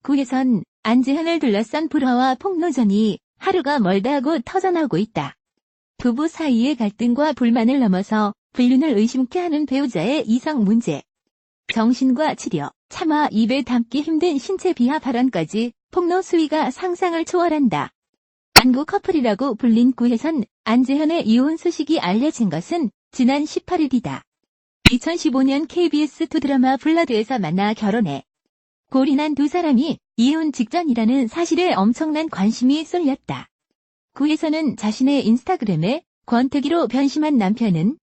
구에선 안재현을 둘러싼 불화와 폭로전이 하루가 멀다 하고 터져나오고 있다. 부부 사이의 갈등과 불만을 넘어서 불륜을 의심케 하는 배우자의 이성 문제, 정신과 치료, 차마 입에 담기 힘든 신체 비하 발언까지 폭로 수위가 상상을 초월한다. 안구 커플이라고 불린 구혜선, 안재현의 이혼 소식이 알려진 것은 지난 18일이다. 2015년 KBS2 드라마 블러드에서 만나 결혼해 골인한 두 사람이 이혼 직전이라는 사실에 엄청난 관심이 쏠렸다. 구혜선은 자신의 인스타그램에 권태기로 변심한 남편은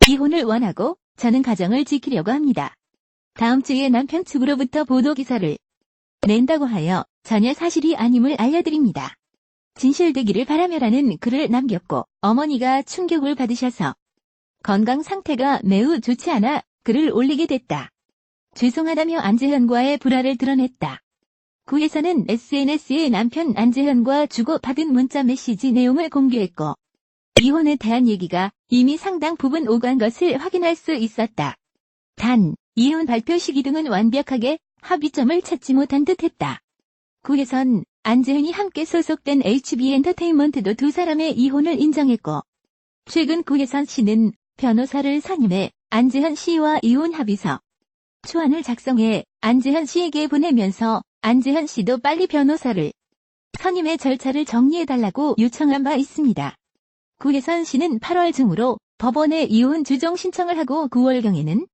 이혼을 원하고 저는 가정을 지키려고 합니다. 다음 주에 남편 측으로부터 보도기사를 낸다고 하여 전혀 사실이 아님을 알려드립니다. 진실되기를 바라며라는 글을 남겼고 어머니가 충격을 받으셔서 건강 상태가 매우 좋지 않아 글을 올리게 됐다. 죄송하다며 안재현과의 불화를 드러냈다. 구혜선은 SNS에 남편 안재현과 주고받은 문자 메시지 내용을 공개했고 이혼에 대한 얘기가 이미 상당 부분 오간 것을 확인할 수 있었다. 단, 이혼 발표 시기 등은 완벽하게 합의점을 찾지 못한 듯했다. 구혜선, 안재현이 함께 소속된 HB엔터테인먼트도 두 사람의 이혼을 인정했고 최근 구혜선 씨는 변호사를 선임해 안재현 씨와 이혼 합의서 초안을 작성해 안재현 씨에게 보내면서 안재현 씨도 빨리 변호사를 선임해 절차를 정리해달라고 요청한 바 있습니다. 구혜선 씨는 8월 중으로 법원에 이혼 주정 신청을 하고 9월경에는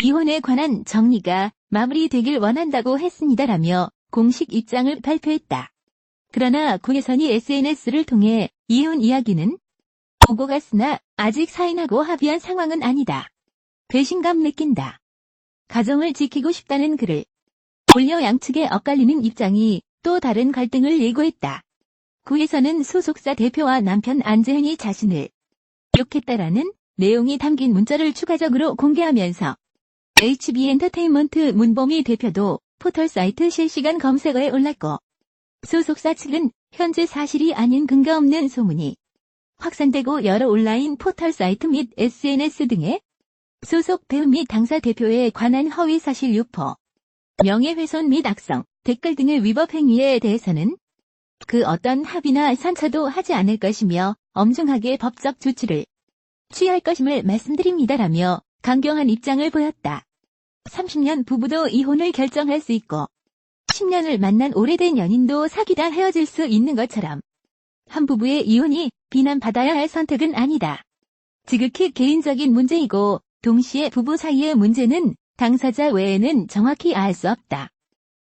이혼에 관한 정리가 마무리되길 원한다고 했습니다라며 공식 입장을 발표했다. 그러나 구혜선이 SNS를 통해 이혼 이야기는 오고 갔으나 아직 사인하고 합의한 상황은 아니다. 배신감 느낀다. 가정을 지키고 싶다는 글을 올려 양측에 엇갈리는 입장이 또 다른 갈등을 예고했다. 구혜선은 소속사 대표와 남편 안재현이 자신을 욕했다라는 내용이 담긴 문자를 추가적으로 공개하면서 HB엔터테인먼트 문보미 대표도 포털사이트 실시간 검색어에 올랐고 소속사 측은 현재 사실이 아닌 근거 없는 소문이 확산되고 여러 온라인 포털사이트 및 SNS 등에 소속 배우 및 당사 대표에 관한 허위 사실 유포, 명예훼손 및 악성, 댓글 등의 위법 행위에 대해서는 그 어떤 합의나 선처도 하지 않을 것이며 엄중하게 법적 조치를 취할 것임을 말씀드립니다라며 강경한 입장을 보였다. 30년 부부도 이혼을 결정할 수 있고 10년을 만난 오래된 연인도 사귀다 헤어질 수 있는 것처럼 한 부부의 이혼이 비난받아야 할 선택은 아니다. 지극히 개인적인 문제이고 동시에 부부 사이의 문제는 당사자 외에는 정확히 알 수 없다.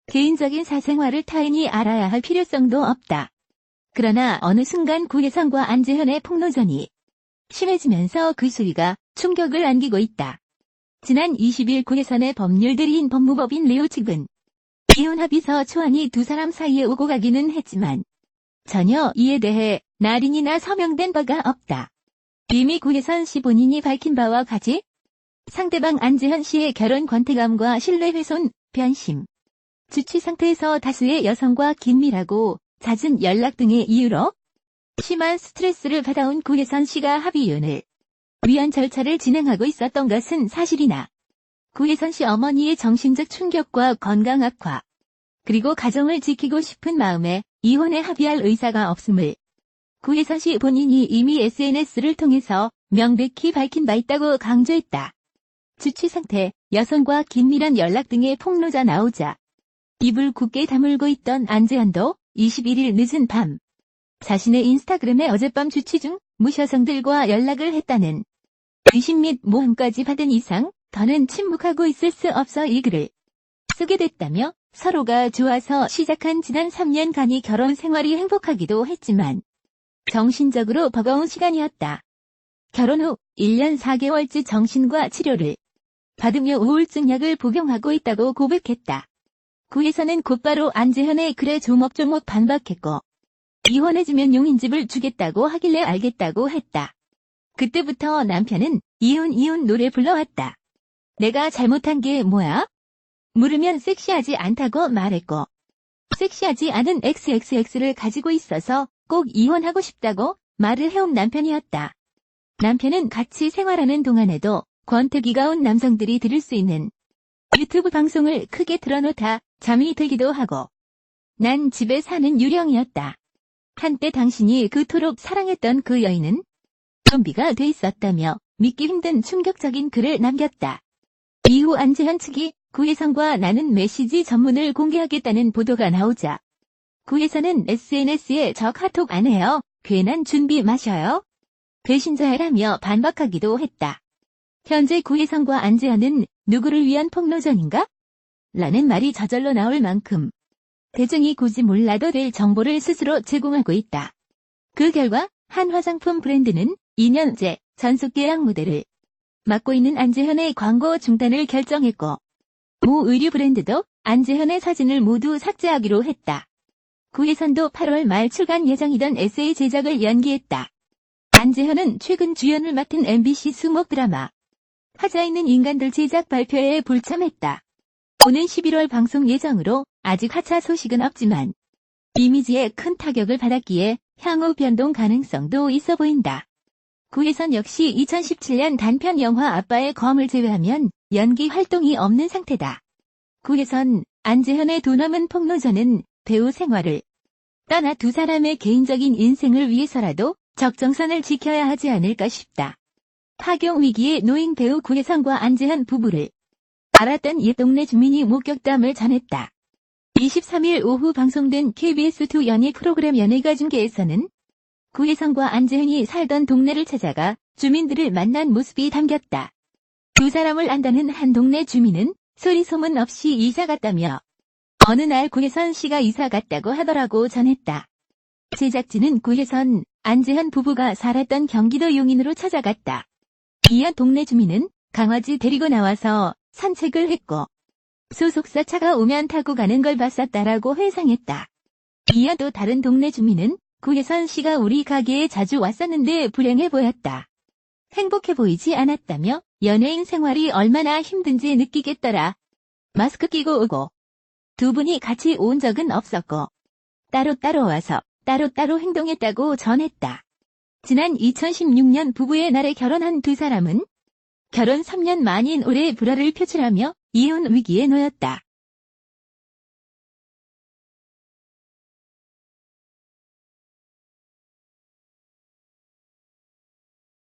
개인적인 사생활을 타인이 알아야 할 필요성도 없다. 그러나 어느 순간 구혜선과 안재현의 폭로전이 심해지면서 그 수위가 충격을 안기고 있다. 지난 20일 구혜선의 법률대리인 법무법인 레오 측은 이혼 합의서 초안이 두 사람 사이에 오고 가기는 했지만 전혀 이에 대해 날인이나 서명된 바가 없다. 이미 구혜선 씨 본인이 밝힌 바와 같이 상대방 안재현 씨의 결혼 권태감과 신뢰훼손, 변심, 주치 상태에서 다수의 여성과 긴밀하고 잦은 연락 등의 이유로 심한 스트레스를 받아온 구혜선 씨가 합의 이혼을 위한 절차를 진행하고 있었던 것은 사실이나 구혜선 씨 어머니의 정신적 충격과 건강 악화, 그리고 가정을 지키고 싶은 마음에 이혼에 합의할 의사가 없음을 구혜선 씨 본인이 이미 SNS를 통해서 명백히 밝힌 바 있다고 강조했다. 주치 상태, 여성과 긴밀한 연락 등의 폭로자 나오자 입을 굳게 다물고 있던 안재현도 21일 늦은 밤 자신의 인스타그램에 어젯밤 주치 중 무여성들과 연락을 했다는 의심 및 모함까지 받은 이상 더는 침묵하고 있을 수 없어 이 글을 쓰게 됐다며 서로가 좋아서 시작한 지난 3년간의 결혼 생활이 행복하기도 했지만 정신적으로 버거운 시간이었다. 결혼 후 1년 4개월째 정신과 치료를 받으며 우울증 약을 복용하고 있다고 고백했다. 구혜선은 곧바로 안재현의 글에 조목조목 반박했고 이혼해주면 용인집을 주겠다고 하길래 알겠다고 했다. 그때부터 남편은 이혼 노래 불러왔다. 내가 잘못한 게 뭐야? 물으면 섹시하지 않다고 말했고 섹시하지 않은 XXX를 가지고 있어서 꼭 이혼하고 싶다고 말을 해온 남편이었다. 남편은 같이 생활하는 동안에도 권태기가 온 남성들이 들을 수 있는 유튜브 방송을 크게 틀어놓다 잠이 들기도 하고. 난 집에 사는 유령이었다. 한때 당신이 그토록 사랑했던 그 여인은 좀비가 돼 있었다며 믿기 힘든 충격적인 글을 남겼다. 이후 안재현 측이 구혜선과 나는 메시지 전문을 공개하겠다는 보도가 나오자 구혜선은 SNS에 저 카톡 안 해요. 괜한 준비 마셔요. 배신자라며 반박하기도 했다. 현재 구혜선과 안재현은 누구를 위한 폭로전인가? 라는 말이 저절로 나올 만큼 대중이 굳이 몰라도 될 정보를 스스로 제공하고 있다. 그 결과 한 화장품 브랜드는 2년째 전속 계약 모델을 맡고 있는 안재현의 광고 중단을 결정했고 모 의류 브랜드도 안재현의 사진을 모두 삭제하기로 했다. 구혜선도 8월 말 출간 예정이던 에세이 제작을 연기했다. 안재현은 최근 주연을 맡은 MBC 수목 드라마 하자 있는 인간들 제작 발표회에 불참했다. 오는 11월 방송 예정으로 아직 하차 소식은 없지만 이미지에 큰 타격을 받았기에 향후 변동 가능성도 있어 보인다. 구혜선 역시 2017년 단편 영화 아빠의 검을 제외하면 연기 활동이 없는 상태다. 구혜선, 안재현의 두 남은 폭로전은 배우 생활을 떠나 두 사람의 개인적인 인생을 위해서라도 적정선을 지켜야 하지 않을까 싶다. 파경 위기에 놓인 배우 구혜선과 안재현 부부를 알았던 옛 동네 주민이 목격담을 전했다. 23일 오후 방송된 KBS2 연예 프로그램 연예가 중계에서는 구혜선과 안재현이 살던 동네를 찾아가 주민들을 만난 모습이 담겼다. 두 사람을 안다는 한 동네 주민은 소리 소문 없이 이사 갔다며 어느 날 구혜선 씨가 이사 갔다고 하더라고 전했다. 제작진은 구혜선, 안재현 부부가 살았던 경기도 용인으로 찾아갔다. 이어 동네 주민은 강아지 데리고 나와서 산책을 했고 소속사 차가 오면 타고 가는 걸 봤었다라고 회상했다. 이어 또 다른 동네 주민은 구혜선 씨가 우리 가게에 자주 왔었는데 불행해 보였다. 행복해 보이지 않았다며 연예인 생활이 얼마나 힘든지 느끼겠더라. 마스크 끼고 오고 두 분이 같이 온 적은 없었고 따로따로 와서 따로따로 행동했다고 전했다. 지난 2016년 부부의 날에 결혼한 두 사람은 결혼 3년 만인 올해 불화를 표출하며 이혼 위기에 놓였다.